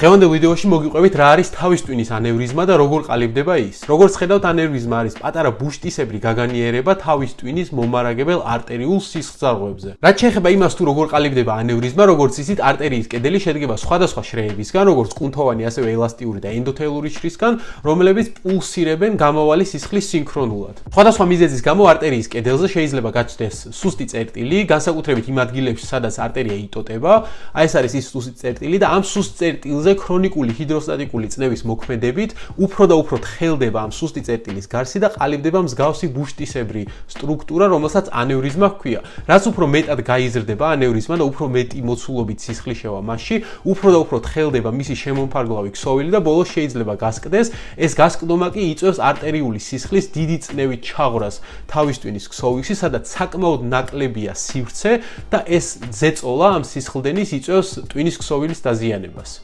დღევანდელ ვიდეოში მოგიყვებით რა არის თავის ტვინის ანევრიზმა და როგორ ყალიბდება ის. Როგორც ხედავთ, ანევრიზმა არის პატარა ბუშტისებრი გაგანიერება თავის ტვინის მომარაგებელ არტერიულ სისხლძარღვებზე. რაც შეეხება იმას, თუ როგორ ყალიბდება ანევრიზმა, როგორც იცით, არტერიის კედელი შედგება სხვადასხვა შრეებისგან, როგორც კუნთოვანი, ასევე ელასტიური და ენდოთელური შრისგან, რომლებიც პულსირებენ გამავალი სისხლის სინქრონულად. სხვადასხვა მიზეზის გამო არტერიის კედელზე შეიძლება გაჩნდეს სუსტი წერტილი, განსაკუთრებით იმ ადგილებში, სადაც არტერია იტოტება. აი ეს არის ის სუსტი წერტილი და ამ სუსტ წერტილზე ქრონიკული ჰიდროსტატიკული წნევის მოქმედებით უფრო და უფრო თხელდება ამ სუსტი წერტილის გარსი და ყალიბდება მსგავსი ბუშტისებრი სტრუქტურა, რომელსაც ანევრიზმა ჰქვია. რაც უფრო მეტად გაიზრდება ანევრიზმა და უფრო მეტი მოცულობით სისხლი შევა მასში, უფრო და უფრო თხელდება მისი შემომფარგლავი ქსოვილი და ბოლოს შეიძლება გასკდეს. ეს გასკდომა კი იწვევს არტერიული სისხლის დიდი წნევით ჩაღვრას თავის ტვინის ქსოვილში, სადაც საკმაოდ ნაკლებია სივრცე და ეს ზეწოლა ამ სისხლდენის იწვევს ტვინის ქსოვილის დაზიანებას.